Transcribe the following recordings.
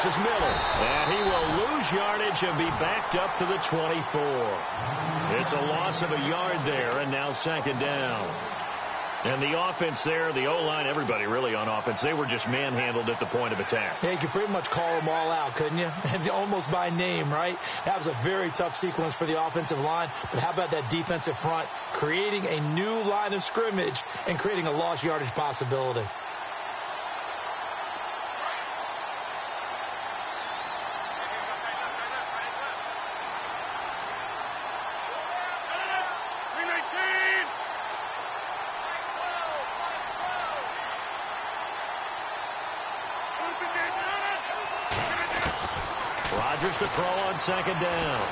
This is Miller. And he will lose yardage and be backed up to the 24. It's a loss of a yard there, and now second down. And the offense there, the O-line, everybody really on offense, they were just manhandled at the point of attack. Yeah, you could pretty much call them all out, couldn't you? Almost by name, right? That was a very tough sequence for the offensive line. But how about that defensive front creating a new line of scrimmage and creating a lost yardage possibility? Rodgers to throw on second down.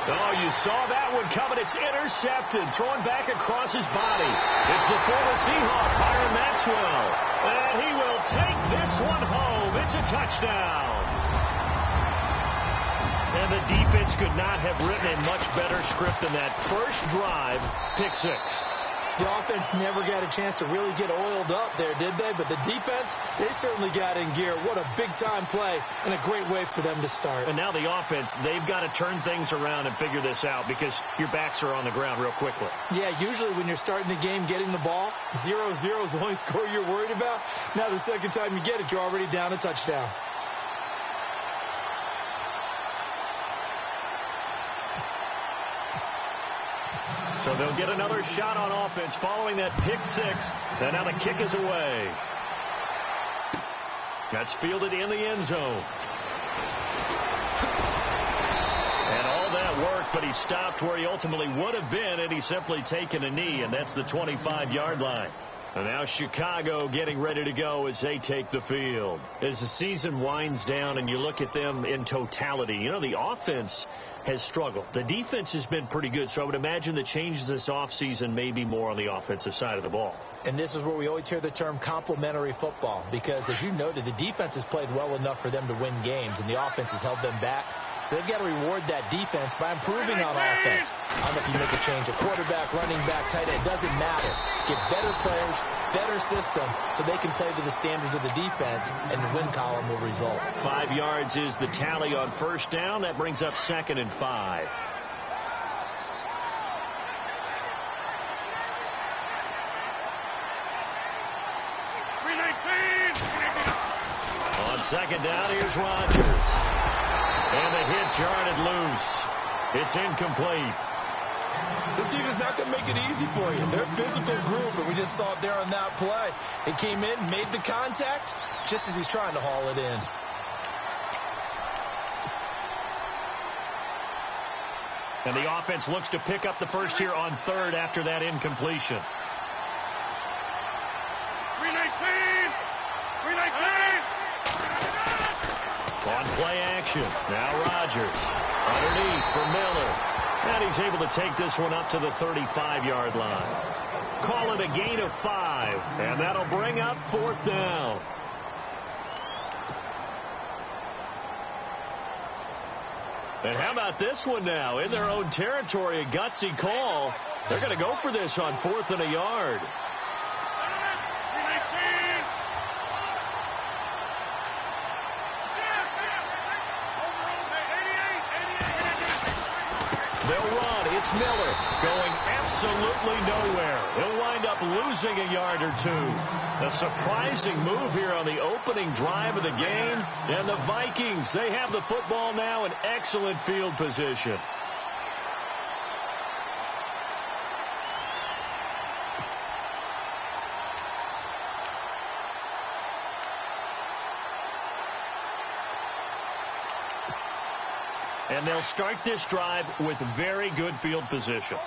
Oh, you saw that one coming. It's intercepted. Thrown back across his body. It's the former Seahawk, Byron Maxwell. And he will take this one home. It's a touchdown. And the defense could not have written a much better script than that first drive, pick six. The offense never got a chance to really get oiled up there, did they? But the defense, they certainly got in gear. What a big-time play and a great way for them to start. And now the offense, they've got to turn things around and figure this out because your backs are on the ground real quickly. Yeah, usually when you're starting the game getting the ball, 0-0 is the only score you're worried about. Now the second time you get it, you're already down a touchdown. So they'll get another shot on offense following that pick six. And now the kick is away. That's fielded in the end zone. And all that work, but he stopped where he ultimately would have been had he simply taken a knee, and that's the 25-yard line. And now Chicago getting ready to go as they take the field. As the season winds down and you look at them in totality, you know, the offense has struggled. The defense has been pretty good, so I would imagine the changes this offseason may be more on the offensive side of the ball. And this is where we always hear the term complementary football because, as you noted, the defense has played well enough for them to win games, and the offense has held them back. So they've got to reward that defense by improving on offense. I don't know if you make a change, a quarterback, running back, tight end, it doesn't matter. Get better players, better system, so they can play to the standards of the defense, and the win column will result. 5 yards is the tally on first down. That brings up 2nd and 5. On second down, here's Rodgers. And the hit jarred loose. It's incomplete. This team is not going to make it easy for you. They're a physical group, and we just saw it there on that play. It came in, made the contact, just as he's trying to haul it in. And the offense looks to pick up the first here on third after that incompletion. On play action. Now Rodgers. Underneath for Miller. And he's able to take this one up to the 35-yard line. Call it a gain of 5. And that'll bring up 4th down. And how about this one now? In their own territory, a gutsy call. They're going to go for this on 4th and a yard. They'll run. It's Miller going absolutely nowhere. He'll wind up losing a yard or two. A surprising move here on the opening drive of the game. And the Vikings, they have the football now in excellent field position. And they'll start this drive with very good field position.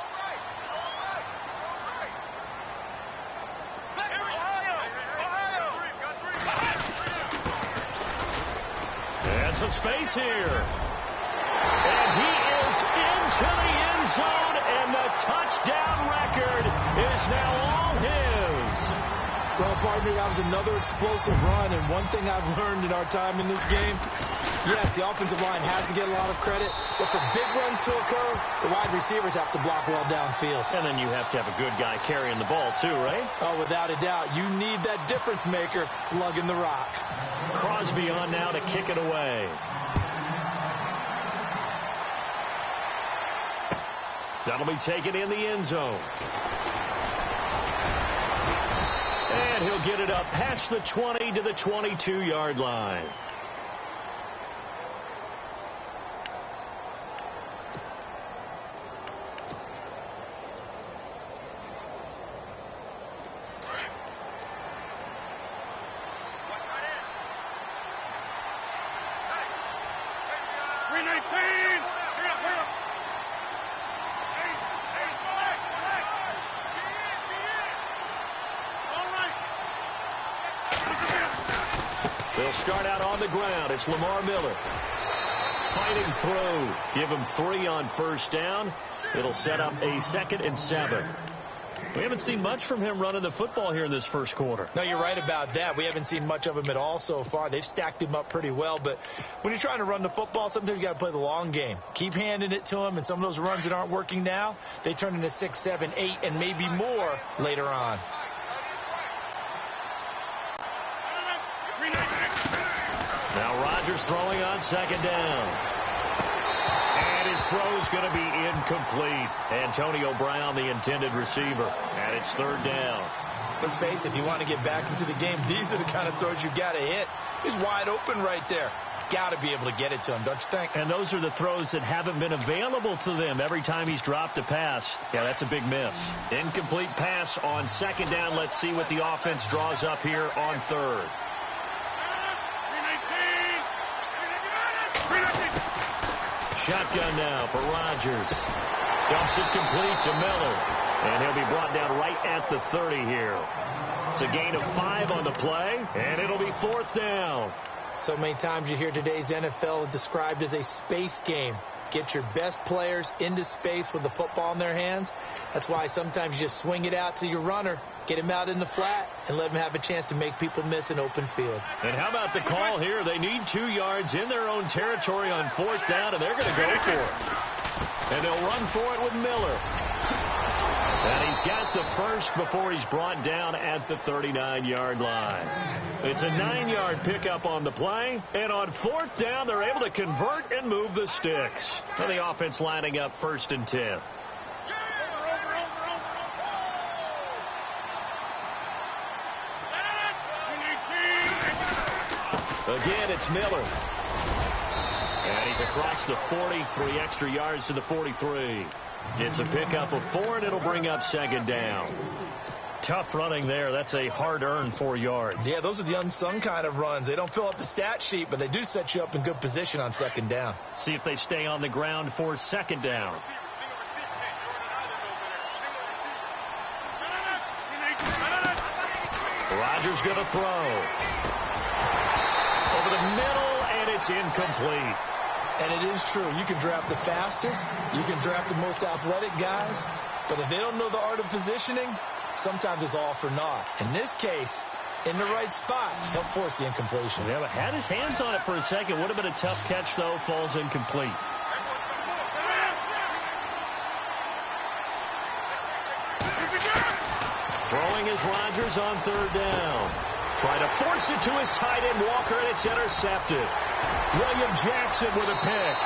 And some space here. And he is into the end zone, and the touchdown record is now all his. Well, partner, that was another explosive run, and one thing I've learned in our time in this game, Yes, the offensive line has to get a lot of credit, but for big runs to occur, the wide receivers have to block well downfield. And then you have to have a good guy carrying the ball too, right? Oh, without a doubt. You need that difference maker lugging the rock. Crosby on now to kick it away. That'll be taken in the end zone. And he'll get it up past the 20 to the 22-yard line. They'll start out on the ground. It's Lamar Miller. Fighting through. Give him 3 on first down. It'll set up a 2nd and 7. We haven't seen much from him running the football here in this first quarter. No, you're right about that. We haven't seen much of him at all so far. They've stacked him up pretty well, but when you're trying to run the football, sometimes you got to play the long game. Keep handing it to him, and some of those runs that aren't working now, they turn into 6, 7, 8, and maybe more later on. Now Rodgers throwing on 2nd down. And his throw's going to be incomplete. Antonio Brown, the intended receiver. And it's 3rd down. Let's face it, if you want to get back into the game, these are the kind of throws you got to hit. He's wide open right there. Got to be able to get it to him, don't you think? And those are the throws that haven't been available to them every time he's dropped a pass. Yeah, that's a big miss. Incomplete pass on 2nd down. Let's see what the offense draws up here on 3rd. Shotgun now for Rodgers. Dumps it complete to Miller. And he'll be brought down right at the 30 here. It's a gain of 5 on the play, and it'll be 4th down. So many times you hear today's NFL described as a space game. Get your best players into space with the football in their hands. That's why sometimes you just swing it out to your runner, get him out in the flat, and let him have a chance to make people miss an open field. And how about the call here? They need 2 yards in their own territory on 4th down, and they're going to go for it. And they'll run for it with Miller. And he's got the first before he's brought down at the 39-yard line. It's a 9-yard pickup on the play. And on 4th down, they're able to convert and move the sticks. And the offense lining up 1st and 10. Again, it's Miller. And he's across the 40, 3 extra yards to the 43. It's a pickup of 4, and it'll bring up 2nd down. Tough running there. That's a hard-earned 4 yards. Yeah, those are the unsung kind of runs. They don't fill up the stat sheet, but they do set you up in good position on 2nd down. See if they stay on the ground for 2nd down. Rodgers going to throw. Over the middle, and it's incomplete. And it is true. You can draft the fastest. You can draft the most athletic guys. But if they don't know the art of positioning, sometimes it's all for naught. In this case, in the right spot, they'll force the incompletion. Yeah, but had his hands on it for a second. Would have been a tough catch, though. Falls incomplete. Throwing is Rodgers on 3rd down. Trying to force it to his tight end, Walker, and it's intercepted. William Jackson with a pick.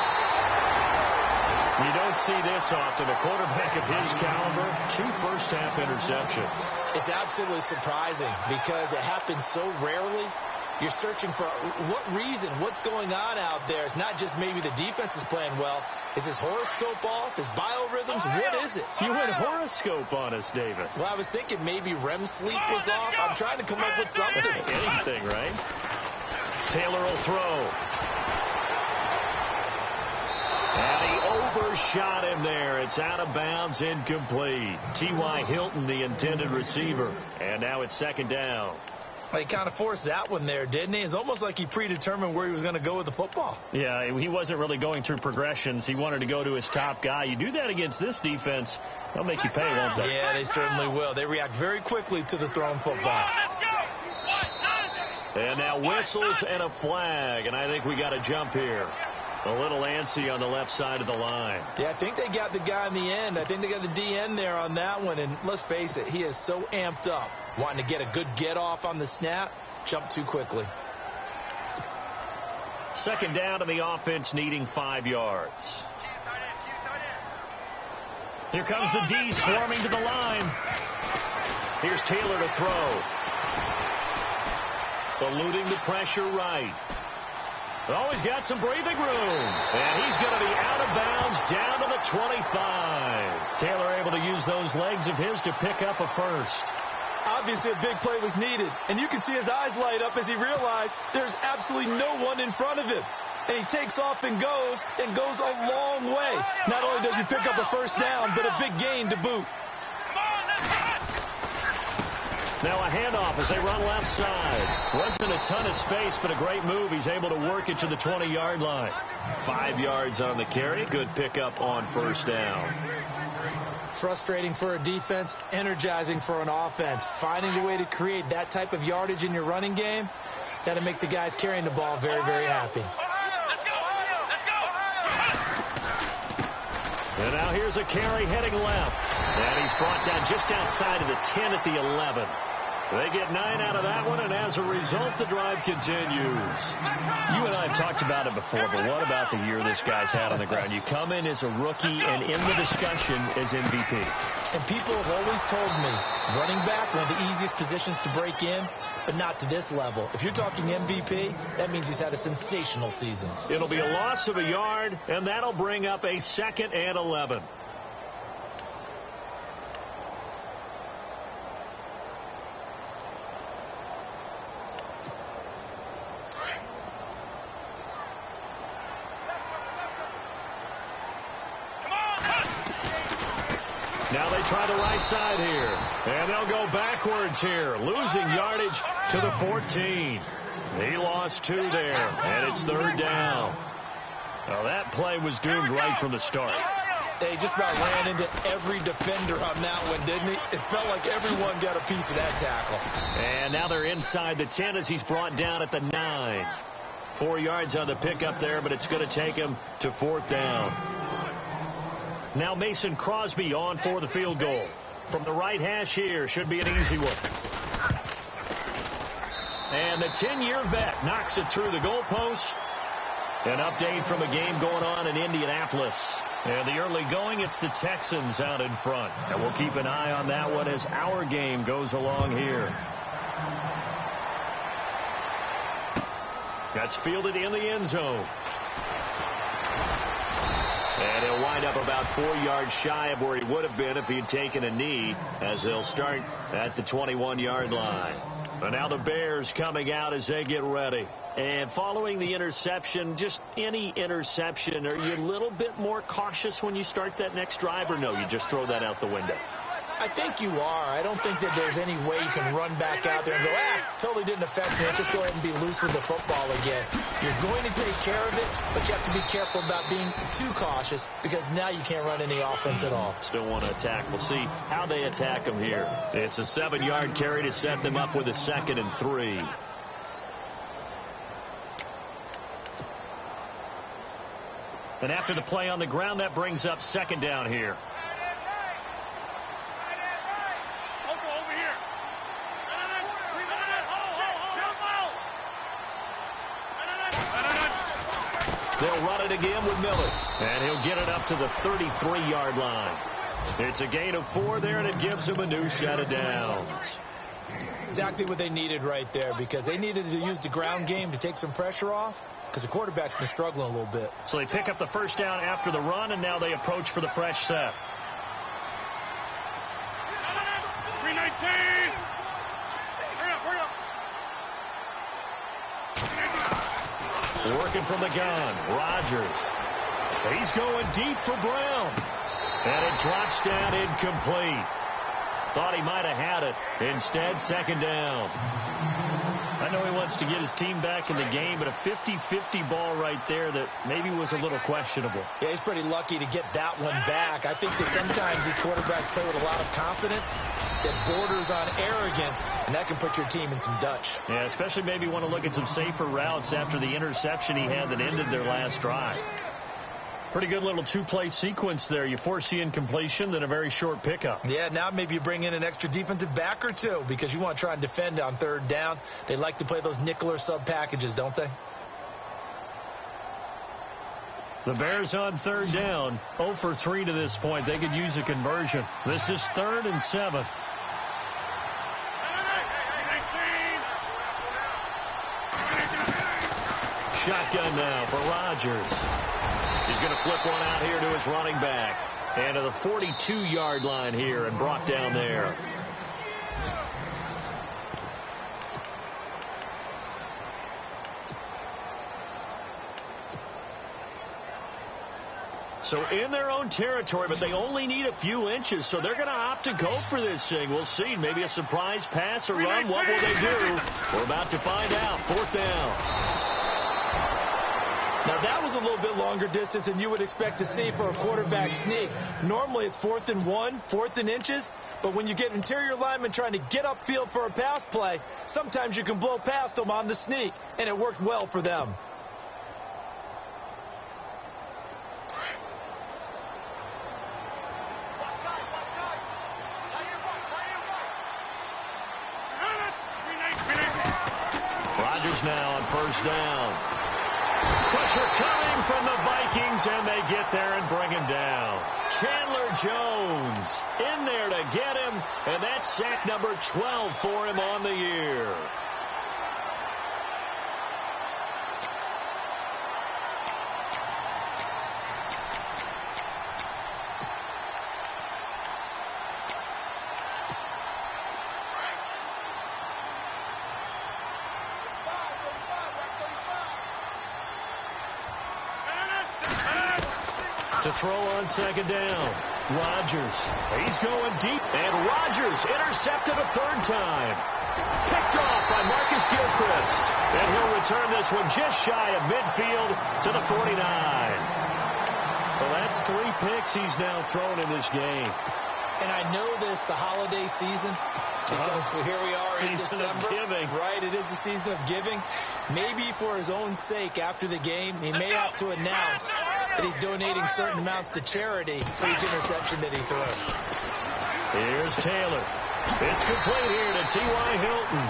You don't see this often. A quarterback of his caliber, 2 first-half interceptions. It's absolutely surprising because it happens so rarely. You're searching for what reason, what's going on out there. It's not just maybe the defense is playing well. Is his horoscope off? His biorhythms? What is it? You went horoscope on us, David. Well, I was thinking maybe REM sleep was off. I'm trying to come up with something. Anything, right? Taylor will throw. And he overshot him there. It's out of bounds, incomplete. T.Y. Hilton, the intended receiver. And now it's 2nd down. Well, he kind of forced that one there, didn't he? It's almost like he predetermined where he was going to go with the football. Yeah, he wasn't really going through progressions. He wanted to go to his top guy. You do that against this defense, they'll make you pay, won't they? Yeah, they certainly will. They react very quickly to the thrown football. And now whistles and a flag, and I think we got a jump here. A little antsy on the left side of the line. Yeah, I think they got the guy in the end. I think they got the DN there on that one. And let's face it, he is so amped up, wanting to get a good get off on the snap, jump too quickly. Second down to the offense, needing 5 yards. Here comes the D swarming to the line. Here's Taylor to throw. Eluding the pressure right. Oh, he's got some breathing room. And he's going to be out of bounds down to the 25. Taylor able to use those legs of his to pick up a first. Obviously, a big play was needed. And you can see his eyes light up as he realized there's absolutely no one in front of him. And he takes off and goes a long way. Not only does he pick up a first down, but a big gain to boot. Now a handoff as they run left side. Wasn't a ton of space, but a great move. He's able to work it to the 20-yard line. 5 yards on the carry. Good pickup on first down. Frustrating for a defense, energizing for an offense. Finding a way to create that type of yardage in your running game, that'll make the guys carrying the ball very, very happy. And now here's a carry heading left. And he's brought down just outside of the 10 at the 11. They get 9 out of that one, and as a result, the drive continues. You and I have talked about it before, but what about the year this guy's had on the ground? You come in as a rookie and in the discussion as MVP. And people have always told me, running back, one of the easiest positions to break in, but not to this level. If you're talking MVP, that means he's had a sensational season. It'll be a loss of a yard, and that'll bring up a 2nd and 11. Now they try the right side here. And they'll go backwards here. Losing yardage to the 14. He lost 2 there. And it's 3rd down. Now that play was doomed right from the start. They just about ran into every defender on that one, didn't he? It felt like everyone got a piece of that tackle. And now they're inside the 10 as he's brought down at the 9. 4 yards on the pickup there, but it's going to take him to 4th down. Now Mason Crosby on for the field goal. From the right hash here, should be an easy one. And the 10-year vet knocks it through the goalpost. An update from a game going on in Indianapolis. And the early going, it's the Texans out in front. And we'll keep an eye on that one as our game goes along here. That's fielded in the end zone. And he'll wind up about 4 yards shy of where he would have been if he had taken a knee, as they'll start at the 21-yard line. And now the Bears coming out as they get ready. And following the interception, just any interception, are you a little bit more cautious when you start that next drive, or no, you just throw that out the window? I think you are. I don't think that there's any way you can run back out there and go, totally didn't affect me. Just go ahead and be loose with the football again. You're going to take care of it, but you have to be careful about being too cautious because now you can't run any offense at all. Still want to attack. We'll see how they attack them here. It's a 7-yard carry to set them up with a 2nd and 3. And after the play on the ground, that brings up 2nd down here. They'll run it again with Miller. And he'll get it up to the 33-yard line. It's a gain of 4 there, and it gives him a new set of downs. Exactly what they needed right there, because they needed to use the ground game to take some pressure off, because the quarterback's been struggling a little bit. So they pick up the first down after the run, and now they approach for the fresh set. 319. Hurry up. Working from the gun, Rodgers. He's going deep for Brown. And it drops down incomplete. Thought he might have had it. Instead, 2nd down. know he wants to get his team back in the game, but a 50-50 ball right there that maybe was a little questionable. Yeah, he's pretty lucky to get that one back. I think that sometimes these quarterbacks play with a lot of confidence that borders on arrogance, and that can put your team in some Dutch. Yeah, especially maybe want to look at some safer routes after the interception he had that ended their last drive. Pretty good little two-play sequence there. You force the incompletion, then a very short pickup. Yeah, now maybe you bring in an extra defensive back or two because you want to try and defend on third down. They like to play those nickel or sub packages, don't they? The Bears on third down, 0 for 3 to this point. They could use a conversion. This is 3rd and 7. Shotgun now for Rodgers. He's going to flip one out here to his running back. And to the 42-yard line here and brought down there. So in their own territory, but they only need a few inches, so they're going to opt to go for this thing. We'll see. Maybe a surprise pass or run. What will they do? We're about to find out. 4th down. Now, that was a little bit longer distance than you would expect to see for a quarterback sneak. Normally, it's 4th and 1, 4th and inches. But when you get interior linemen trying to get upfield for a pass play, sometimes you can blow past them on the sneak, and it worked well for them. Rodgers now on 1st down. Pressure coming from the Vikings, and they get there and bring him down. Chandler Jones in there to get him, and that's sack number 12 for him on the year. To throw on 2nd down. Rodgers. He's going deep. And Rodgers intercepted a 3rd time. Picked off by Marcus Gilchrist. And he'll return this one just shy of midfield to the 49. Well, that's 3 picks he's now thrown in this game. And I know this, the holiday season, because here we are in December. Season of giving. Right, it is the season of giving. Maybe for his own sake after the game, he may have to announce that he's donating certain amounts to charity for each interception that he throws. Here's Taylor. It's complete here to T.Y. Hilton.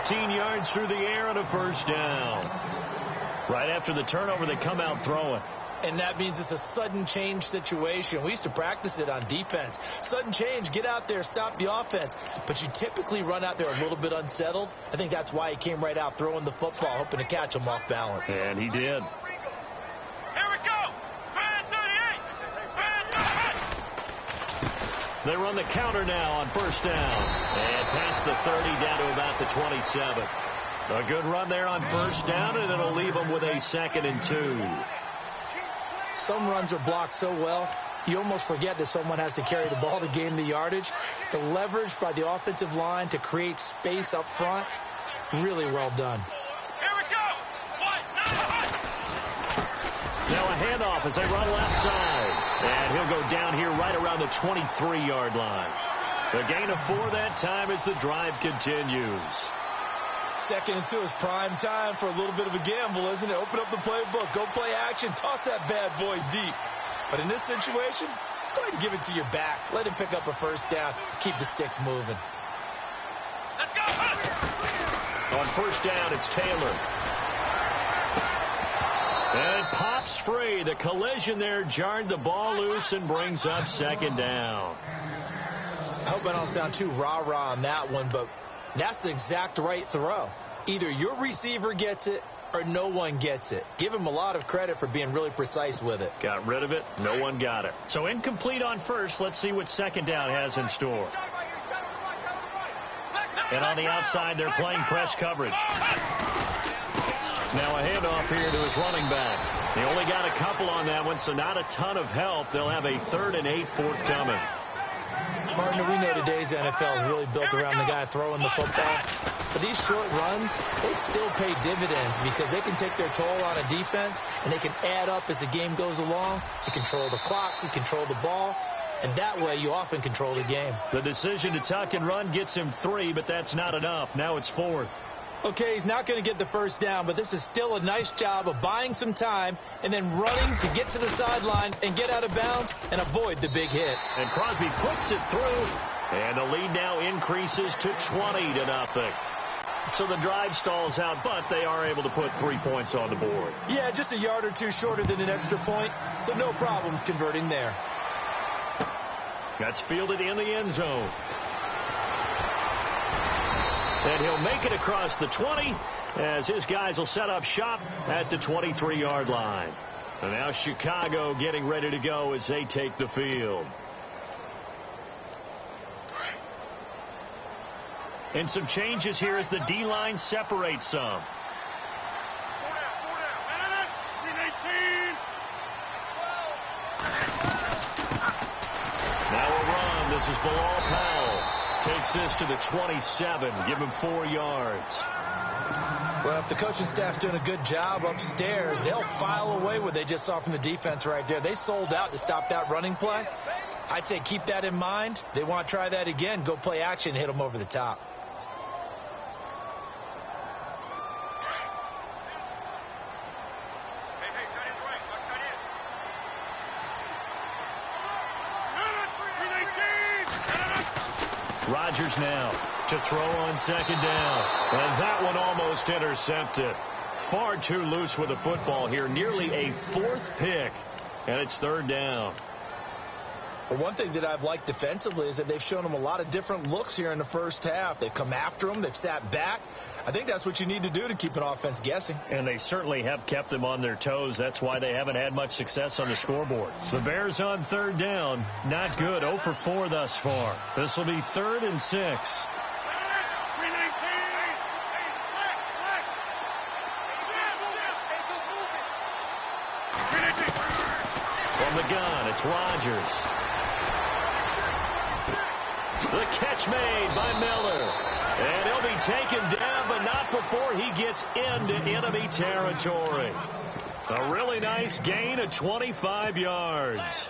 15 yards through the air on a 1st down. Right after the turnover, they come out throwing. And that means it's a sudden change situation. We used to practice it on defense. Sudden change, get out there, stop the offense. But you typically run out there a little bit unsettled. I think that's why he came right out throwing the football, hoping to catch him off balance. And he did. They run the counter now on 1st down. And past the 30 down to about the 27. A good run there on 1st down, and it'll leave them with a 2nd and 2. Some runs are blocked so well, you almost forget that someone has to carry the ball to gain the yardage. The leverage by the offensive line to create space up front, really well done. Here we go. Now a handoff as they run left side. And he'll go down here right around the 23-yard line. The gain of 4 that time as the drive continues. 2nd and 2 is prime time for a little bit of a gamble, isn't it? Open up the playbook, go play action, toss that bad boy deep. But in this situation, go ahead and give it to your back. Let him pick up a 1st down, keep the sticks moving. Let's go. On 1st down, it's Taylor. And it pops free. The collision there jarred the ball loose and brings up 2nd down. I hope I don't sound too rah-rah on that one, but that's the exact right throw. Either your receiver gets it or no one gets it. Give him a lot of credit for being really precise with it. Got rid of it. No one got it. So incomplete on 1st. Let's see what 2nd down has in store. And on the outside, they're playing press coverage. Now a handoff here to his running back. He only got a couple on that one, so not a ton of help. They'll have a 3rd and 8 forthcoming. Martin, we know today's NFL is really built around the guy throwing the football. But these short runs, they still pay dividends because they can take their toll on a defense, and they can add up as the game goes along. You control the clock, you control the ball, and that way you often control the game. The decision to tuck and run gets him 3, but that's not enough. Now it's 4th. Okay, he's not going to get the first down, but this is still a nice job of buying some time and then running to get to the sideline and get out of bounds and avoid the big hit. And Crosby puts it through, and the lead now increases to 20-0. So the drive stalls out, but they are able to put 3 points on the board. Yeah, just a yard or two shorter than an extra point, so no problems converting there. That's fielded in the end zone. And he'll make it across the 20 as his guys will set up shop at the 23-yard line. And now Chicago getting ready to go as they take the field. And some changes here as the D-line separates some. Now a run. This is Bilal Powell. Takes this to the 27. Give him 4 yards. Well, if the coaching staff's doing a good job upstairs, they'll file away what they just saw from the defense right there. They sold out to stop that running play. I'd say keep that in mind. They want to try that again. Go play action, hit them over the top. Rodgers now to throw on second down. And that one almost intercepted. Far too loose with the football here. Nearly a 4th pick. And it's 3rd down. Well, one thing that I've liked defensively is that they've shown them a lot of different looks here in the first half. They've come after them. They've sat back. I think that's what you need to do to keep an offense guessing. And they certainly have kept them on their toes. That's why they haven't had much success on the scoreboard. The Bears on 3rd down. Not good. 0 for 4 thus far. This will be 3rd and 6. From the gun, it's Rodgers. The catch made by Miller. And he'll be taken down, but not before he gets into enemy territory. A really nice gain of 25 yards.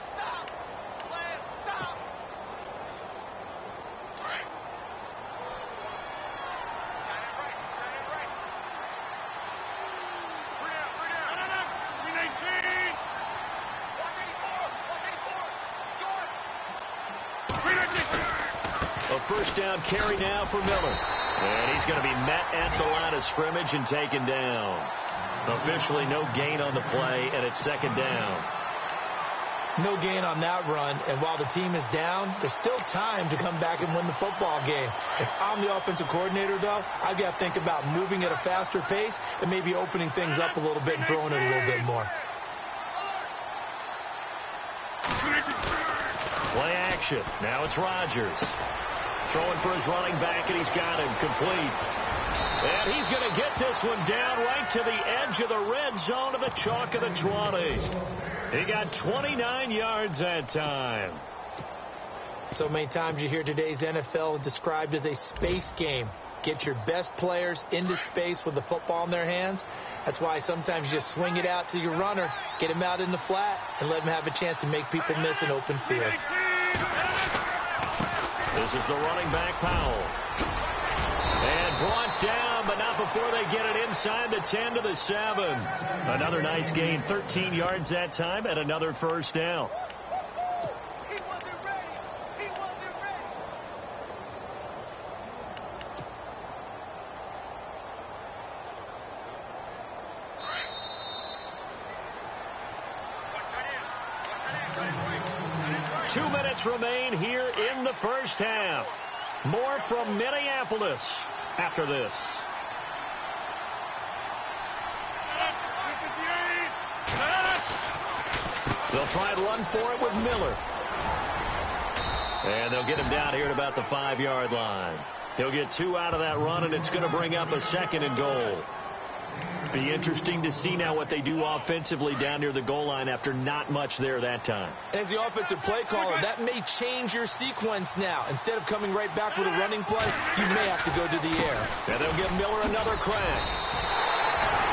A first down carry now for Miller. And he's going to be met at the line of scrimmage and taken down. Officially no gain on the play, and it's 2nd down. No gain on that run, and while the team is down, there's still time to come back and win the football game. If I'm the offensive coordinator, though, I've got to think about moving at a faster pace and maybe opening things up a little bit and throwing it a little bit more. Play action. Now it's Rodgers. Throwing for his running back, and he's got him complete. And he's going to get this one down right to the edge of the red zone of the chalk of the 20. He got 29 yards that time. So many times you hear today's NFL described as a space game. Get your best players into space with the football in their hands. That's why sometimes you just swing it out to your runner, get him out in the flat, and let him have a chance to make people miss an open field. This is the running back, Powell. And brought down, but not before they get it inside the 10 to the 7. Another nice gain, 13 yards that time, and another first down. Two minutes remain here in the first half. More from Minneapolis after this. They'll try and run for it with Miller. And they'll get him down here at about the 5-yard line. He'll get 2 out of that run, and it's going to bring up a 2nd and goal. Be interesting to see now what they do offensively down near the goal line after not much there that time. As the offensive play caller, that may change your sequence now. Instead of coming right back with a running play, you may have to go to the air. And they'll give Miller another crack.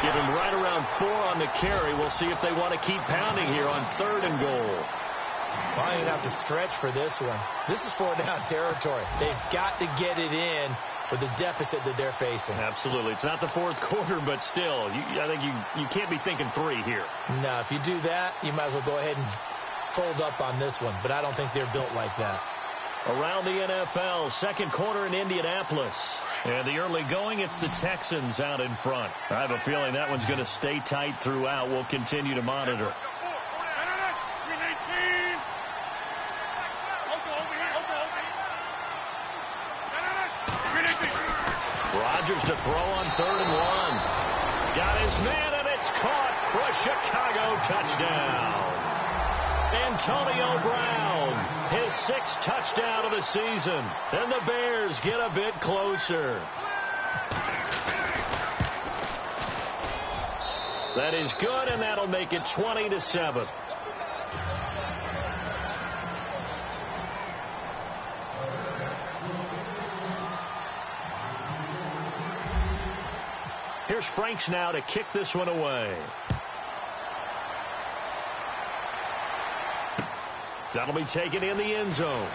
Give him right around 4 on the carry. We'll see if they want to keep pounding here on 3rd and goal. Well, I'm going to have to stretch for this one. This is 4-down territory. They've got to get it in with the deficit that they're facing. Absolutely. It's not the 4th quarter, but still, I think you can't be thinking 3 here. No, if you do that, you might as well go ahead and fold up on this one. But I don't think they're built like that. Around the NFL, 2nd quarter in Indianapolis. And the early going, it's the Texans out in front. I have a feeling that one's going to stay tight throughout. We'll continue to monitor. Rodgers to throw on 3rd and 1. Got his man, and it's caught for a Chicago touchdown. Antonio Brown, his 6th touchdown of the season. And the Bears get a bit closer. That is good, and that'll make it 20-7. Here's Franks now to kick this one away. That'll be taken in the end zone.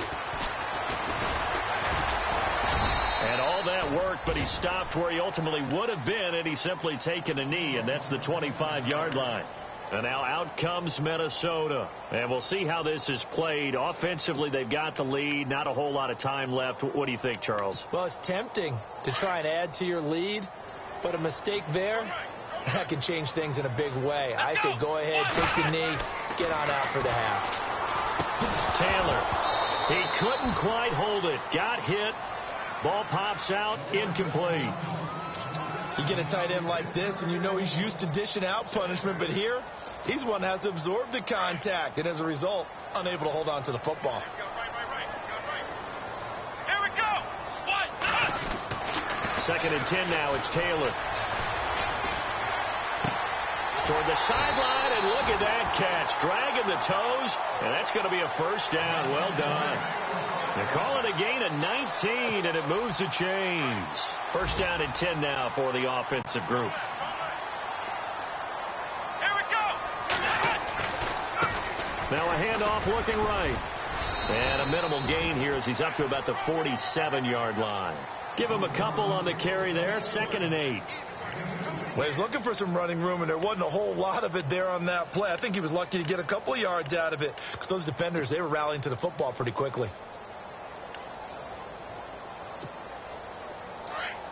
And all that worked, but he stopped where he ultimately would have been had he simply taken a knee, and that's the 25-yard line. And now out comes Minnesota. And we'll see how this is played. Offensively, they've got the lead. Not a whole lot of time left. What do you think, Charles? Well, it's tempting to try and add to your lead, but a mistake there, that can change things in a big way. I say go ahead, take the knee, get on out for the half. Taylor, he couldn't quite hold it. Got hit. Ball pops out, incomplete. You get a tight end like this, and you know he's used to dishing out punishment, but here, he's one that has to absorb the contact, and as a result, unable to hold on to the football. Here we go. 2nd and 10 now. It's Taylor. Toward the sideline, and look at that catch. Dragging the toes, and that's going to be a 1st down. Well done. They call it a gain of 19, and it moves the chains. 1st down and 10 now for the offensive group. Here we go. Now a handoff looking right. And a minimal gain here as he's up to about the 47-yard line. Give him a couple on the carry there. 2nd and 8. Well, he's looking for some running room, and there wasn't a whole lot of it there on that play. I think he was lucky to get a couple of yards out of it because those defenders, they were rallying to the football pretty quickly.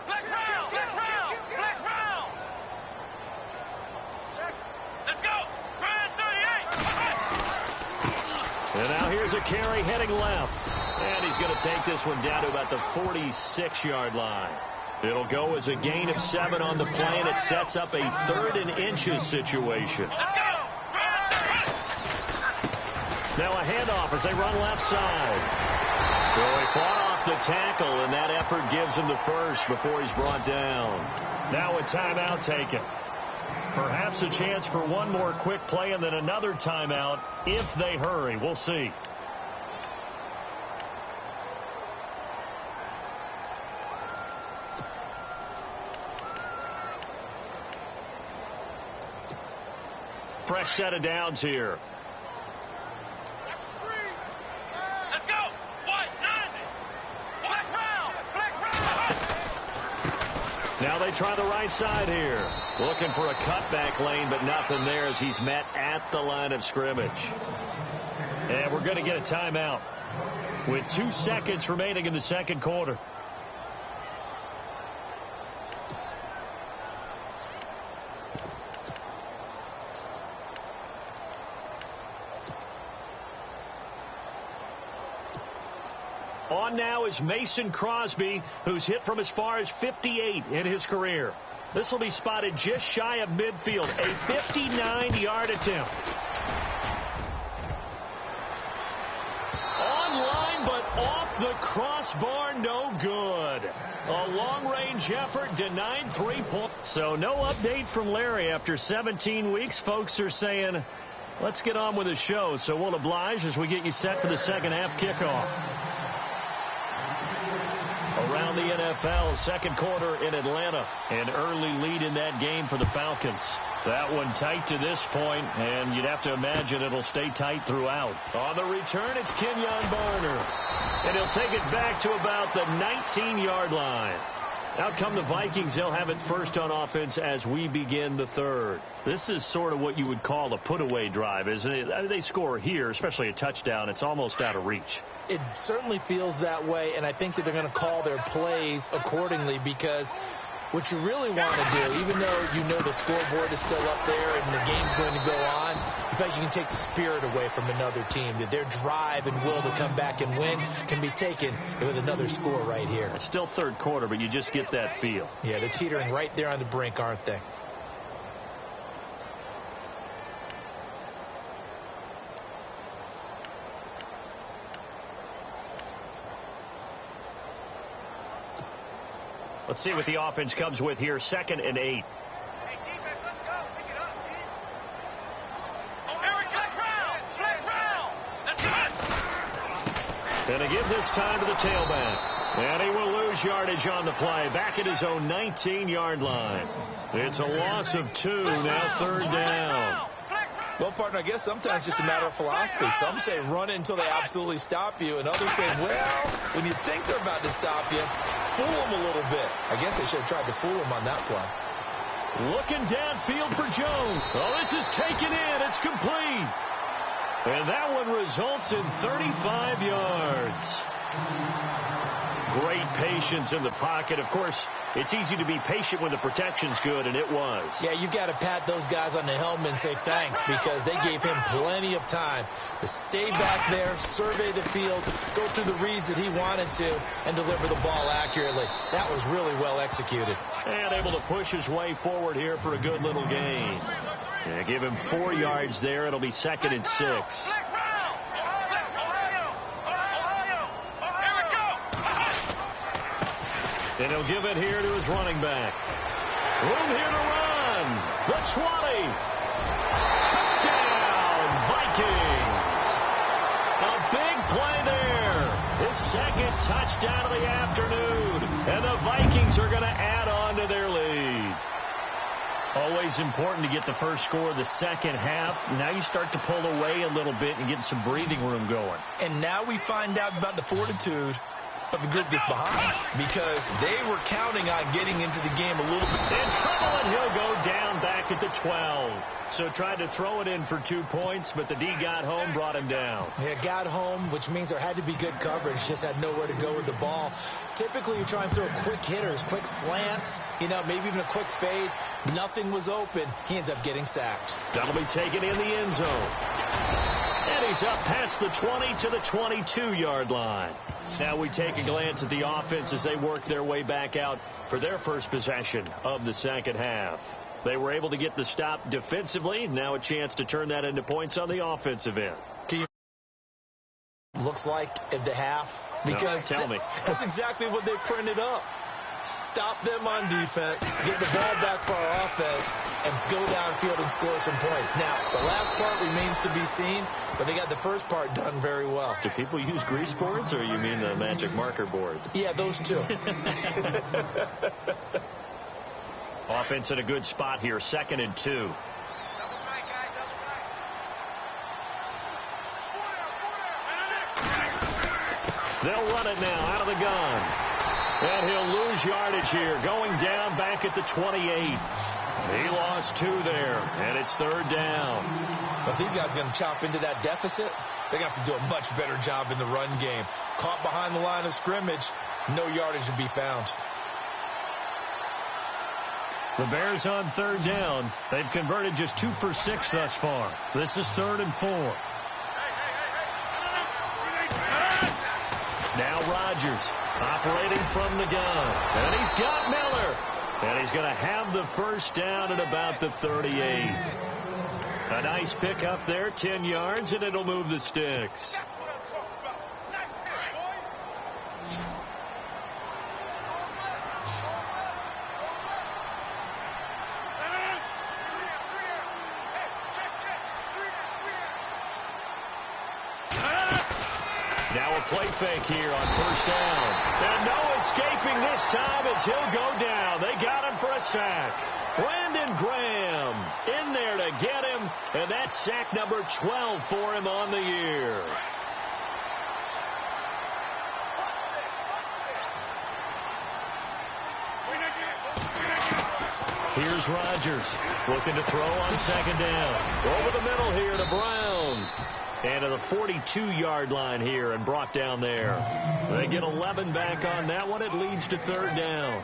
Flex round. Let's go. 38. And now here's a carry heading left. And he's going to take this one down to about the 46-yard line. It'll go as a gain of 7 on the play, and it sets up a 3rd and inches situation. Now a handoff as they run left side. So he fought off the tackle, and that effort gives him the 1st before he's brought down. Now a timeout taken. Perhaps a chance for one more quick play and then another timeout if they hurry. We'll see. Fresh set of downs here. Let's go. 190. Flex round. Now they try the right side here. Looking for a cutback lane, but nothing there as he's met at the line of scrimmage. And we're going to get a timeout with 2 seconds remaining in the 2nd quarter. On now is Mason Crosby, who's hit from as far as 58 in his career. This will be spotted just shy of midfield, a 59-yard attempt. Online but off the crossbar, no good. A long-range effort denied 3 points. So no update from Larry after 17 weeks. Folks are saying, let's get on with the show. So we'll oblige as we get you set for the second half kickoff. Around the NFL, second quarter in Atlanta. An early lead in that game for the Falcons. That one tight to this point, and you'd have to imagine it'll stay tight throughout. On the return, it's Kenyon Barner. And he'll take it back to about the 19-yard line. Out come the Vikings. They'll have it first on offense as we begin the third. This is sort of what you would call a put-away drive, isn't it? I mean, they score here, especially a touchdown. It's almost out of reach. It certainly feels that way, and I think that they're going to call their plays accordingly because what you really want to do, even though you know the scoreboard is still up there and the game's going to go on, in fact, you can take the spirit away from another team. That their drive and will to come back and win can be taken with another score right here. It's still third quarter, but you just get that feel. Yeah, they're teetering right there on the brink, aren't they? Let's see what the offense comes with here. 2nd and 8. Hey, defense, let's go. Pick it up, Steve. Oh, here we go. Flag round. That's it. And to give this time to the tailback. And he will lose yardage on the play. Back at his own 19-yard line. It's a loss of 2. Now 3rd down. Well, partner, I guess sometimes it's just a matter of philosophy. Some say run it until they absolutely stop you, and others say, well, when you think they're about to stop you, fool them a little bit. I guess they should have tried to fool them on that play. Looking downfield for Jones. Oh, this is taken in. It's complete. And that one results in 35 yards. Great patience in the pocket. Of course, it's easy to be patient when the protection's good, and it was. Yeah, you've got to pat those guys on the helmet and say thanks because they gave him plenty of time to stay back there, survey the field, go through the reads that he wanted to, and deliver the ball accurately. That was really well executed. And able to push his way forward here for a good little gain. Yeah, give him 4 yards there. It'll be 2nd and 6. And he'll give it here to his running back. Room here to run. The 20. Touchdown, Vikings. A big play there. His 2nd touchdown of the afternoon. And the Vikings are going to add on to their lead. Always important to get the first score of the second half. Now you start to pull away a little bit and get some breathing room going. And now we find out about the fortitude of the group that's behind because they were counting on getting into the game a little bit. In trouble, and he'll go down back at the 12. So tried to throw it in for 2 points, but the D got home, brought him down. Yeah, got home, which means there had to be good coverage. Just had nowhere to go with the ball. Typically, you try and throw quick hitters, quick slants, maybe even a quick fade. Nothing was open. He ends up getting sacked. That'll be taken in the end zone. And he's up past the 20 to the 22-yard line. Now we take a glance at the offense as they work their way back out for their first possession of the second half. They were able to get the stop defensively. Now a chance to turn that into points on the offensive end. Looks like at the half because tell me. That's exactly what they printed up. Stop them on defense, get the ball back for our offense, and go downfield and score some points. Now, the last part remains to be seen, but they got the first part done very well. Do people use grease boards, or you mean the magic marker boards? Yeah, those two. Offense in a good spot here, 2nd and 2. They'll run it now out of the gun. And he'll lose yardage here, going down back at the 28. He lost 2 there, and it's 3rd down. But these guys are going to chop into that deficit. They got to do a much better job in the run game. Caught behind the line of scrimmage, no yardage to be found. The Bears on 3rd down. They've converted just 2 for 6 thus far. This is 3rd and 4. Now Rodgers operating from the gun. And he's got Miller. And he's going to have the first down at about the 38. A nice pick up there, 10 yards, and it'll move the sticks. Now a play fake here on first down. And no escaping this time as he'll go down. They got him for a sack. Brandon Graham in there to get him, and that's sack number 12 for him on the year. Here's Rodgers looking to throw on second down. Over the middle here to Brown. And to the 42-yard line here and brought down there. They get 11 back on that one. It leads to third down.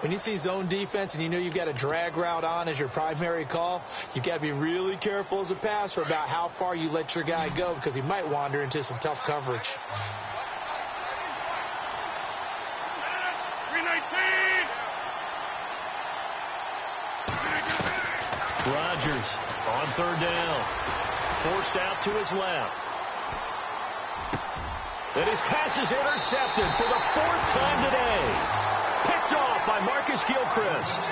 When you see zone defense and you know you've got a drag route on as your primary call, you've got to be really careful as a passer about how far you let your guy go because he might wander into some tough coverage. 319. Rodgers on third down. Forced out to his left. And his pass is intercepted for the fourth time today. Picked off by Marcus Gilchrist.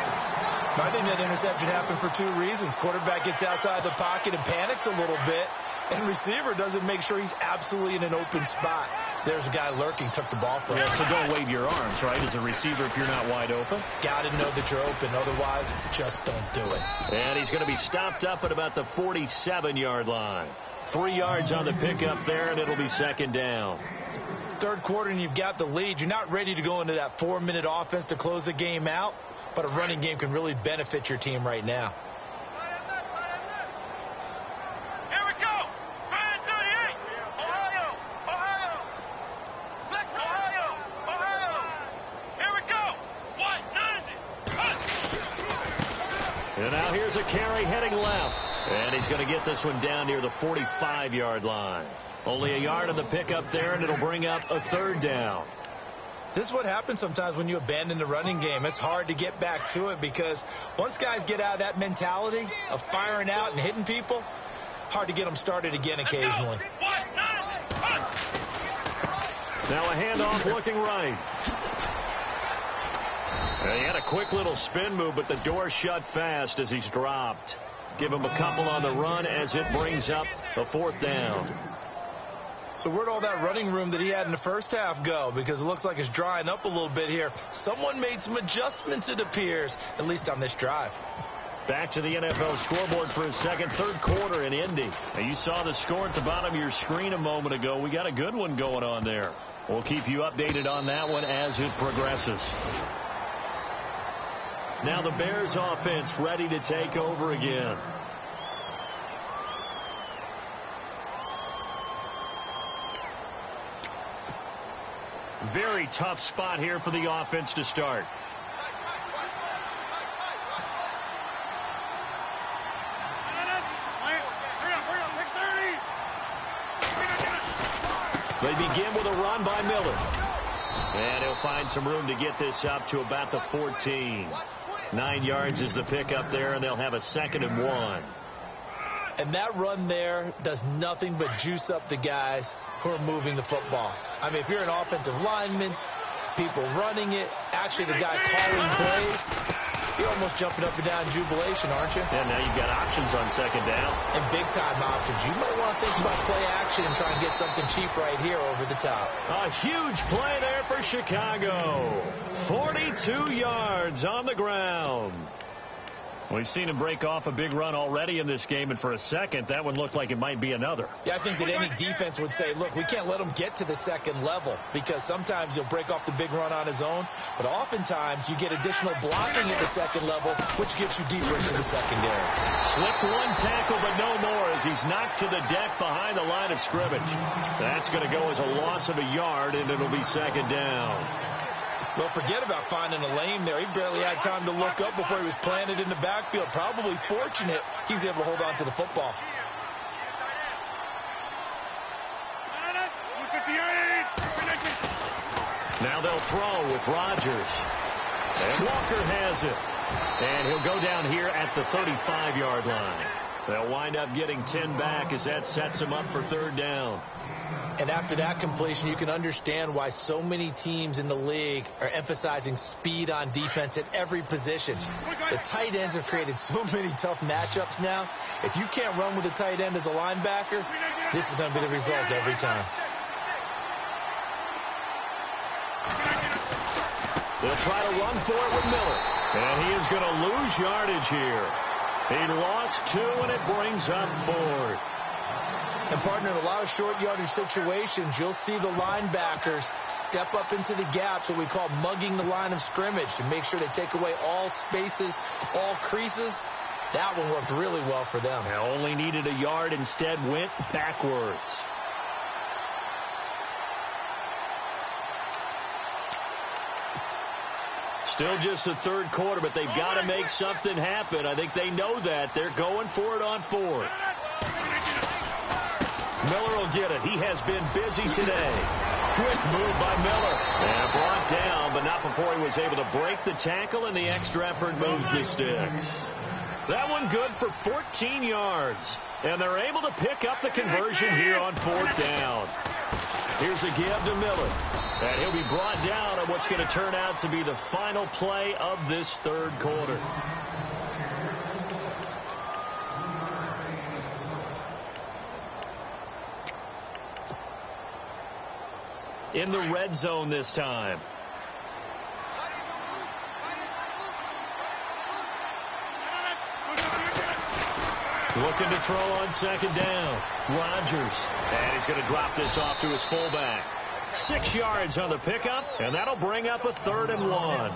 I think that interception happened for two reasons. Quarterback gets outside the pocket and panics a little bit, and receiver doesn't make sure he's absolutely in an open spot. So there's a guy lurking, took the ball from him. So don't wave your arms, right, as a receiver if you're not wide open. Got to know that you're open. Otherwise, just don't do it. And he's going to be stopped up at about the 47-yard line. 3 yards on the pickup there, and it'll be second down. Third quarter, and you've got the lead. You're not ready to go into that 4-minute offense to close the game out, but a running game can really benefit your team right now. Here we go. 38. Ohio. Ohio. Let's go. Ohio. Ohio. Here we go. 190. And now here's a carry heading left. And he's going to get this one down near the 45-yard line. Only a yard on the pickup there, and it'll bring up a third down. This is what happens sometimes when you abandon the running game. It's hard to get back to it because once guys get out of that mentality of firing out and hitting people, hard to get them started again occasionally. Now a handoff looking right. And he had a quick little spin move, but the door shut fast as he's dropped. Give him a couple on the run as it brings up a fourth down. So where'd all that running room that he had in the first half go? Because it looks like it's drying up a little bit here. Someone made some adjustments, it appears, at least on this drive. Back to the NFL scoreboard for a second, third quarter in Indy. Now you saw the score at the bottom of your screen a moment ago. We got a good one going on there. We'll keep you updated on that one as it progresses. Now the Bears offense ready to take over again. Very tough spot here for the offense to start. They begin with a run by Miller. And he'll find some room to get this up to about the 14. 9 yards is the pickup there, and they'll have a 2nd and 1. And that run there does nothing but juice up the guys who are moving the football. I mean, if you're an offensive lineman, people running it, actually the guy calling plays, you're almost jumping up and down in jubilation, aren't you? And now you've got options on second down. And big-time options. You might want to think about play action and try and get something cheap right here over the top. A huge play there for Chicago. 42 yards on the ground. We've seen him break off a big run already in this game, and for a second, that one looked like it might be another. Yeah, I think that any defense would say, look, we can't let him get to the second level because sometimes he'll break off the big run on his own, but oftentimes you get additional blocking at the second level, which gets you deeper into the secondary. Slipped one tackle, but no more as he's knocked to the deck behind the line of scrimmage. That's going to go as a loss of a yard, and it'll be second down. Well, forget about finding a lane there. He barely had time to look up before he was planted in the backfield. Probably fortunate he was able to hold on to the football. Now they'll throw with Rodgers. And Walker has it. And he'll go down here at the 35-yard line. They'll wind up getting 10 back as that sets them up for third down. And after that completion, you can understand why so many teams in the league are emphasizing speed on defense at every position. The tight ends have created so many tough matchups now. If you can't run with a tight end as a linebacker, this is going to be the result every time. They'll try to run for it with Miller. And he is going to lose yardage here. He lost 2, and it brings up 4th. And, partner, in a lot of short yardage situations, you'll see the linebackers step up into the gaps, what we call mugging the line of scrimmage, to make sure they take away all spaces, all creases. That one worked really well for them. They only needed a yard, instead went backwards. Still just the third quarter, but they've got to make something happen. I think they know that. They're going for it on 4th. Miller will get it. He has been busy today. Quick move by Miller. And brought down, but not before he was able to break the tackle, and the extra effort moves the sticks. That one good for 14 yards. And they're able to pick up the conversion here on 4th down. Here's a give to Miller. And he'll be brought down on what's going to turn out to be the final play of this third quarter. In the red zone this time. Looking to throw on 2nd down. Rodgers. And he's going to drop this off to his fullback. 6 yards on the pickup, and that'll bring up a 3rd and 1.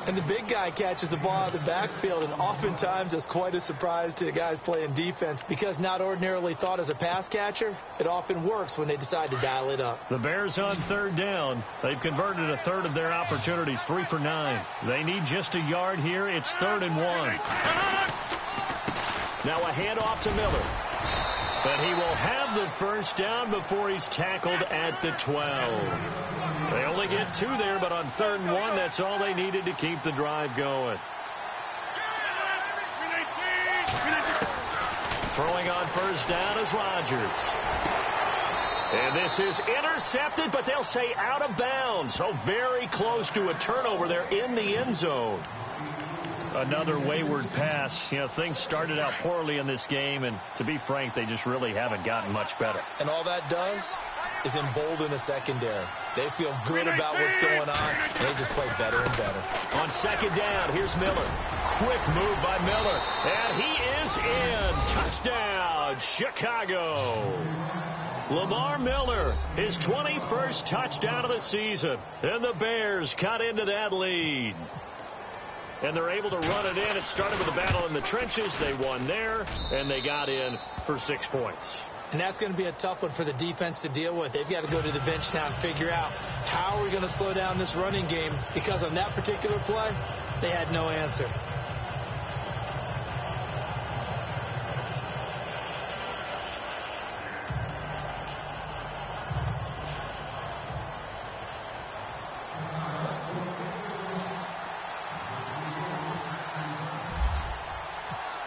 And the big guy catches the ball out of the backfield, and oftentimes it's quite a surprise to the guys playing defense, because not ordinarily thought as a pass catcher, it often works when they decide to dial it up. The Bears on 3rd down. They've converted a third of their opportunities, 3 for 9. They need just a yard here. It's 3rd and 1. Now a handoff to Miller. But he will have the first down before he's tackled at the 12. They only get 2 there, but on 3rd and 1, that's all they needed to keep the drive going. Throwing on first down is Rodgers. And this is intercepted, but they'll say out of bounds. So very close to a turnover there in the end zone. Another wayward pass. You know, things started out poorly in this game, and to be frank, they just really haven't gotten much better. And all that does is embolden a secondary. They feel good about what's going on, and they just play better and better. On 2nd down, here's Miller. Quick move by Miller, and he is in. Touchdown, Chicago. Lamar Miller, his 21st touchdown of the season, and the Bears cut into that lead. And they're able to run it in. It started with a battle in the trenches. They won there, and they got in for 6 points. And that's going to be a tough one for the defense to deal with. They've got to go to the bench now and figure out how are we going to slow down this running game, because on that particular play, they had no answer.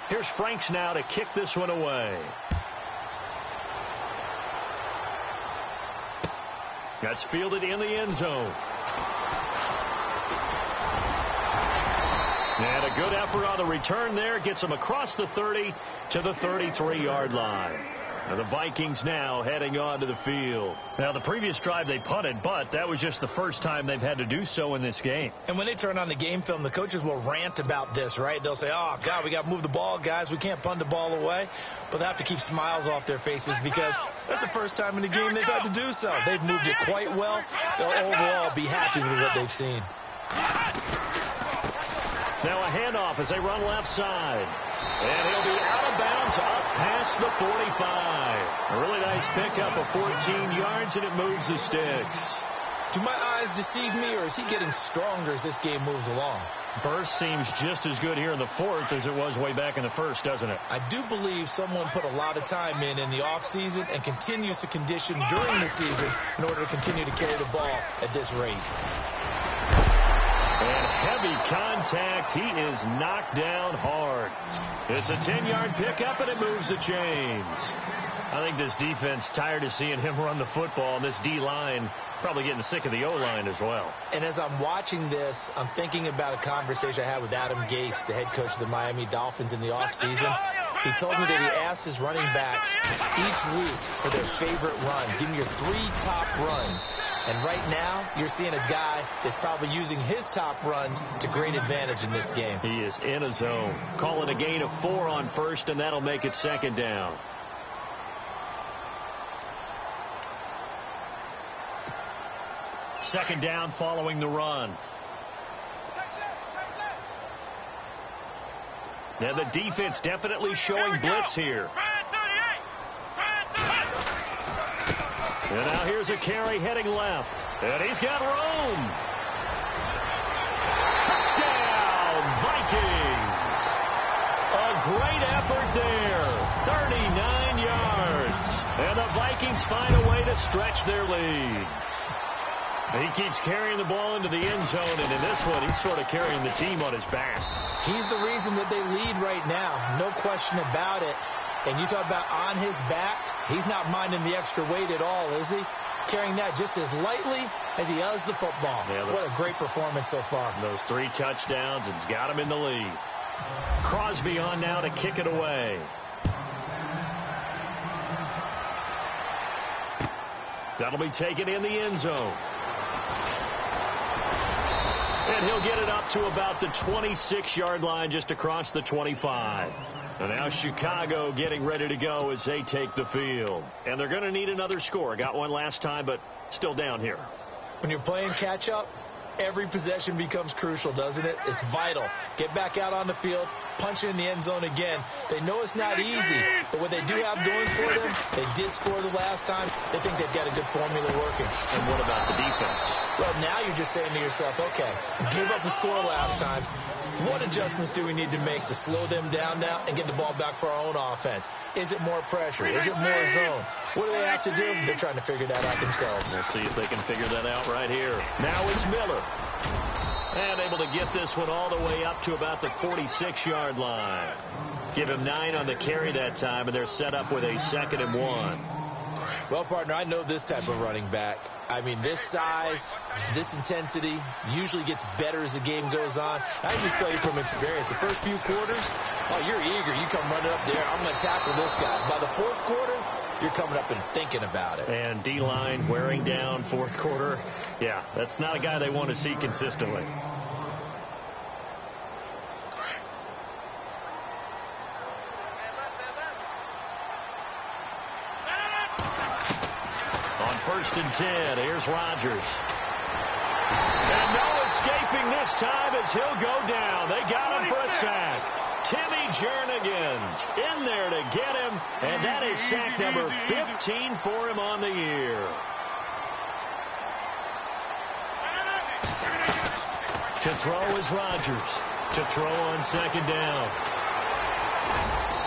Here's Franks now to kick this one away. That's fielded in the end zone. And a good effort on the return there. Gets him across the 30 to the 33-yard line. And the Vikings now heading onto the field. Now, the previous drive they punted, but that was just the first time they've had to do so in this game. And when they turn on the game film, the coaches will rant about this, right? They'll say, oh, God, we got to move the ball, guys. We can't punt the ball away. But they have to keep smiles off their faces, because that's the first time in the game they've had to do so. They've moved it quite well. They'll overall be happy with what they've seen. Now a handoff as they run left side. And he'll be out of bounds up past the 45. A really nice pickup of 14 yards, and it moves the sticks. Do my eyes deceive me, or is he getting stronger as this game moves along? Burst seems just as good here in the fourth as it was way back in the first, doesn't it? I do believe someone put a lot of time in the offseason and continues to condition during the season in order to continue to carry the ball at this rate. And heavy contact. He is knocked down hard. It's a 10-yard pickup, and it moves the chains. I think this defense tired of seeing him run the football, and this D-line probably getting sick of the O-line as well. And as I'm watching this, I'm thinking about a conversation I had with Adam Gase, the head coach of the Miami Dolphins, in the offseason. He told me that he asked his running backs each week for their favorite runs. Give me your 3 top runs. And right now, you're seeing a guy that's probably using his top runs to great advantage in this game. He is in a zone. Call it a gain of 4 on first, and that'll make it second down. Second down following the run. Now the defense definitely showing blitz here. And now here's a carry heading left. And he's got room. Touchdown, Vikings. A great effort there. 39 yards. And the Vikings find a way to stretch their lead. He keeps carrying the ball into the end zone, and in this one, he's sort of carrying the team on his back. He's the reason that they lead right now. No question about it. And you talk about on his back, he's not minding the extra weight at all, is he? Carrying that just as lightly as he does the football. Yeah, what a great performance so far. Those 3 touchdowns, it's got him in the lead. Crosby on now to kick it away. That'll be taken in the end zone. And he'll get it up to about the 26-yard line, just across the 25. And now Chicago getting ready to go as they take the field. And they're going to need another score. Got one last time, but still down here. When you're playing catch-up, every possession becomes crucial, doesn't it? It's vital. Get back out on the field, punch it in the end zone again. They know it's not easy, but what they do have going for them, they did score the last time. They think they've got a good formula working. And what about the defense? Well, now you're just saying to yourself, okay, gave up a score last time. What adjustments do we need to make to slow them down now and get the ball back for our own offense? Is it more pressure? Is it more zone? What do they have to do? They're trying to figure that out themselves. We'll see if they can figure that out right here. Now it's Miller. And able to get this one all the way up to about the 46-yard line. Give him 9 on the carry that time, and they're set up with a 2nd and 1. Well, partner, I know this type of running back. I mean, this size, this intensity usually gets better as the game goes on. I just tell you from experience, the first few quarters, oh, you're eager. You come running up there. I'm going to tackle this guy. By the 4th quarter, you're coming up and thinking about it. And D-line wearing down 4th quarter. Yeah, that's not a guy they want to see consistently. On 1st and 10, here's Rodgers. And no escaping this time as he'll go down. They got him for a sack. Timmy Jernigan in there to get him, and that is sack number 15 for him on the year. To throw is Rodgers. To throw on 2nd down.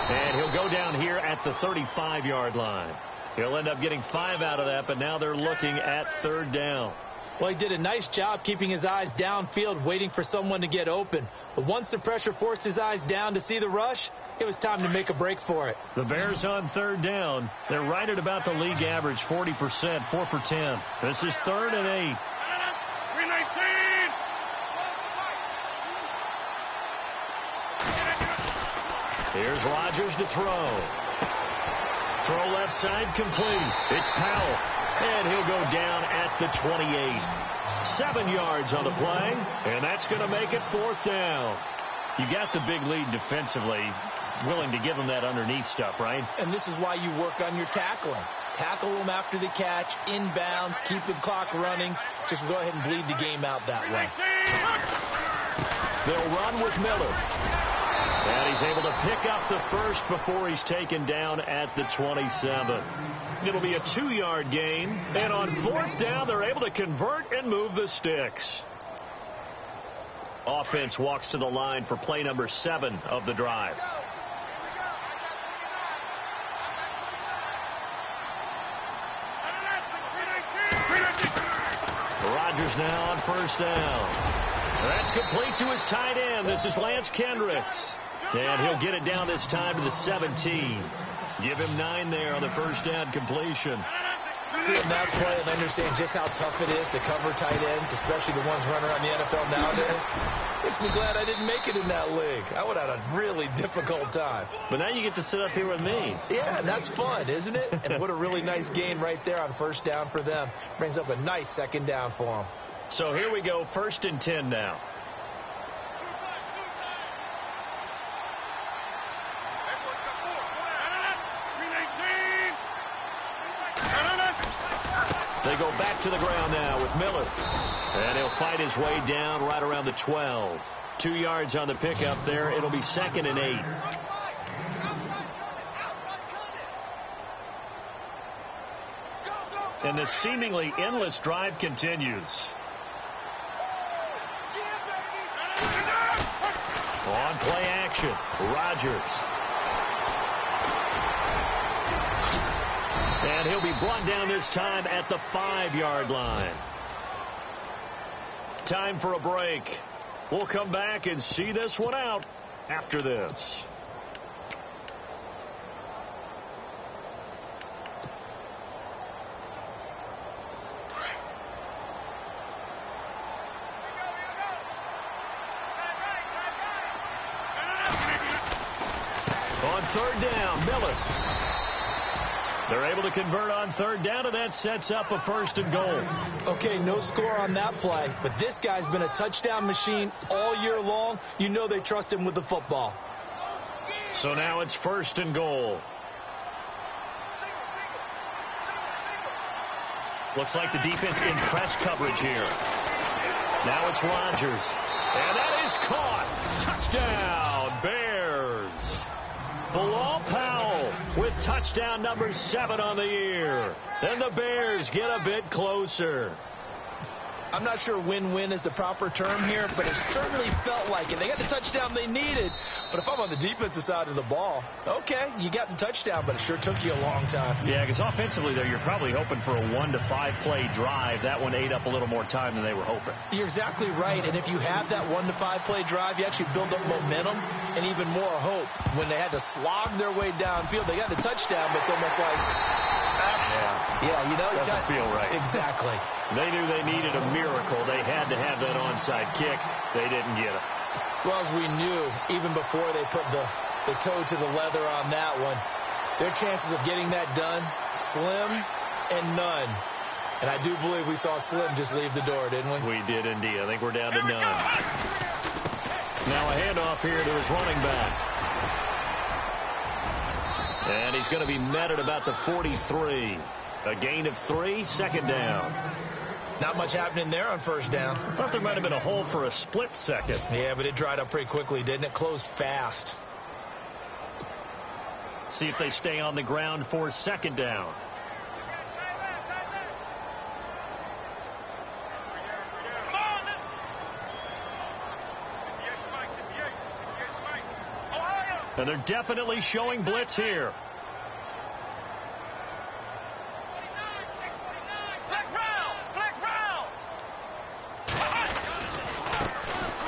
And he'll go down here at the 35-yard line. He'll end up getting 5 out of that, but now they're looking at 3rd down. Well, he did a nice job keeping his eyes downfield, waiting for someone to get open. But once the pressure forced his eyes down to see the rush, it was time to make a break for it. The Bears on 3rd down. They're right at about the league average, 40%, 4 for 10. This is 3rd and 8. 319. Here's Rodgers to throw. Throw left side complete. It's Powell. And he'll go down at the 28. 7 yards on the play. And that's going to make it 4th down. You got the big lead defensively. Willing to give them that underneath stuff, right? And this is why you work on your tackling. Tackle them after the catch, inbounds, keep the clock running. Just go ahead and bleed the game out that way. They'll run with Miller. And he's able to pick up the first before he's taken down at the 27. It'll be a 2-yard gain. And on 4th down, they're able to convert and move the sticks. Offense walks to the line for play number 7 of the drive. Rodgers now on 1st down. That's complete to his tight end. This is Lance Kendricks. And he'll get it down this time to the 17. Give him 9 there on the 1st down completion. Seeing that play and understanding just how tough it is to cover tight ends, especially the ones running around the NFL nowadays, makes me glad I didn't make it in that league. I would have had a really difficult time. But now you get to sit up here with me. Yeah, and that's fun, isn't it? And what a really nice gain right there on first down for them. Brings up a nice second down for them. So here we go, 1st and 10 now. They go back to the ground now with Miller. And he'll fight his way down right around the 12. 2 yards on the pickup there. It'll be 2nd and 8. And the seemingly endless drive continues. On play action, Rodgers. And he'll be brought down this time at the 5-yard line. Time for a break. We'll come back and see this one out after this. On 3rd down, Miller. They're able to convert on 3rd down, and that sets up a 1st and goal. Okay, no score on that play, but this guy's been a touchdown machine all year long. You know they trust him with the football. So now it's 1st and goal. Looks like the defense in press coverage here. Now it's Rodgers. And that is caught. Touchdown, Bears. Bilal Powell with touchdown number 7 on the year. And the Bears get a bit closer. I'm not sure win-win is the proper term here, but it certainly felt like it. They got the touchdown they needed, but if I'm on the defensive side of the ball, okay, you got the touchdown, but it sure took you a long time. Yeah, because offensively there, you're probably hoping for a 1 to 5 play drive. That one ate up a little more time than they were hoping. You're exactly right, and if you have that 1 to 5 play drive, you actually build up momentum and even more hope. When they had to slog their way downfield, they got the touchdown, but it's almost like, yeah, you know, doesn't feel right. Exactly. They knew they needed a miracle. They had to have that onside kick. They didn't get it. Well, as we knew, even before they put the toe to the leather on that one, their chances of getting that done, slim and none. And I do believe we saw Slim just leave the door, didn't we? We did indeed. I think we're down to none. Now a handoff here to his running back. And he's going to be met at about the 43. A gain of 3, 2nd down. Not much happening there on 1st down. I thought there might have been a hole for a split second. Yeah, but it dried up pretty quickly, didn't it? Closed fast. See if they stay on the ground for 2nd down. And they're definitely showing blitz here.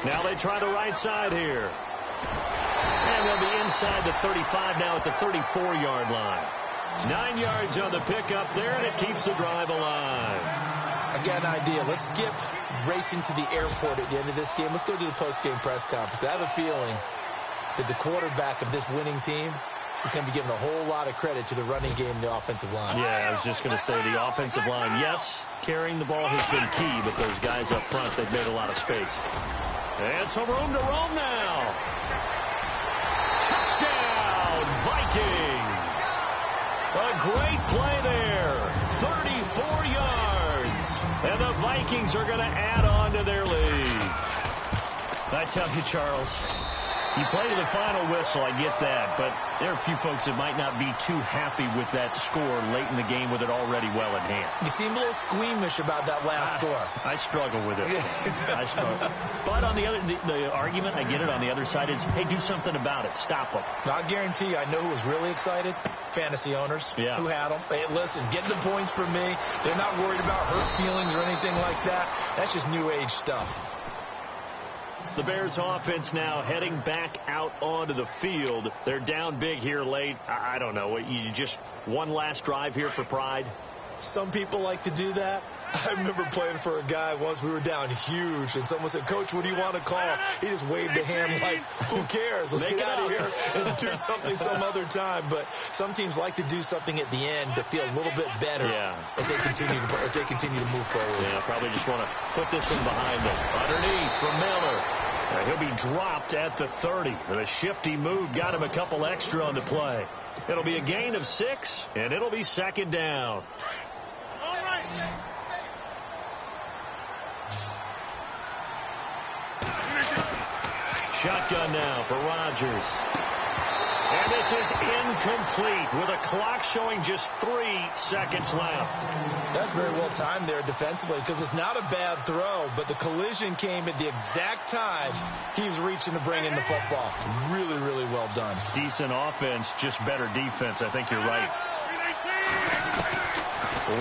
Now they try the right side here. And they'll be inside the 35 now at the 34-yard line. 9 yards on the pickup there, and it keeps the drive alive. I got an idea. Let's skip racing to the airport at the end of this game. Let's go to the post-game press conference. I have a feeling that the quarterback of this winning team is going to be given a whole lot of credit to the running game and the offensive line. Yeah, I was just going to say the offensive line, yes, carrying the ball has been key, but those guys up front, they've made a lot of space. And some room to roam now. Touchdown, Vikings. A great play there. 34 yards. And the Vikings are going to add on to their lead. I tell you, Charles, you play to the final whistle, I get that, but there are a few folks that might not be too happy with that score late in the game with it already well in hand. You seem a little squeamish about that last score. I struggle with it. I struggle. But on the other, the argument, I get it, on the other side is, hey, do something about it. Stop them. I guarantee you, I know who was really excited. Fantasy owners who had them. Hey, listen, get the points from me. They're not worried about hurt feelings or anything like that. That's just new age stuff. The Bears offense now heading back out onto the field. They're down big here late. I don't know. You just one last drive here for pride? Some people like to do that. I remember playing for a guy once. We were down huge, and someone said, "Coach, what do you want to call?" He just waved a hand like, "Who cares? Let's get out of here and do something some other time." But some teams like to do something at the end to feel a little bit better as they continue to move forward. Yeah, probably just want to put this one behind them. Underneath from Miller. He'll be dropped at the 30. The shifty move got him a couple extra on the play. It'll be a gain of 6, and it'll be second down. All right. Shotgun now for Rodgers. And this is incomplete with a clock showing just 3 seconds left. That's very well timed there defensively because it's not a bad throw, but the collision came at the exact time he was reaching to bring in the football. Really, really well done. Decent offense, just better defense. I think you're right.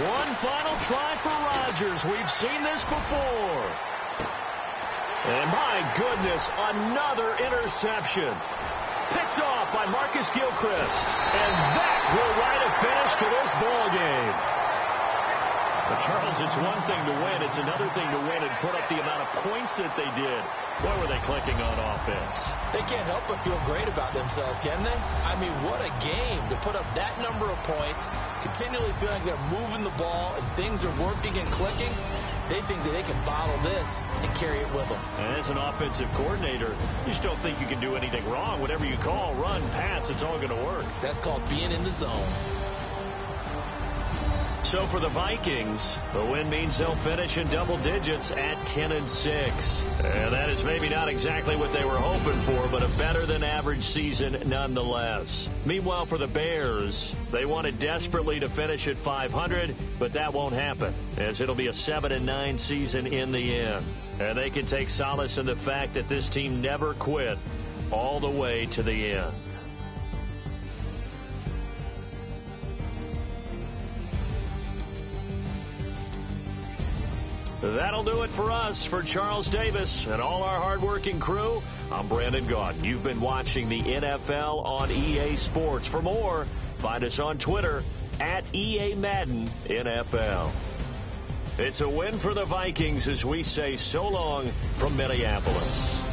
One final try for Rodgers. We've seen this before. And my goodness, another interception. Picked off by Marcus Gilchrist. And that will write a finish to this ball game. But Charles, it's one thing to win. It's another thing to win and put up the amount of points that they did. Boy, were they clicking on offense. They can't help but feel great about themselves, can they? I mean, what a game to put up that number of points, continually feeling like they're moving the ball and things are working and clicking. They think that they can bottle this and carry it with them. And as an offensive coordinator, you just don't think you can do anything wrong. Whatever you call, run, pass, it's all going to work. That's called being in the zone. So for the Vikings, the win means they'll finish in double digits at 10-6. And that is maybe not exactly what they were hoping for, but a better than average season nonetheless. Meanwhile, for the Bears, they wanted desperately to finish at 500, but that won't happen, as it'll be a 7-9 season in the end. And they can take solace in the fact that this team never quit all the way to the end. That'll do it for us. For Charles Davis and all our hardworking crew, I'm Brandon Gaudin. You've been watching the NFL on EA Sports. For more, find us on Twitter at EA Madden NFL. It's a win for the Vikings as we say so long from Minneapolis.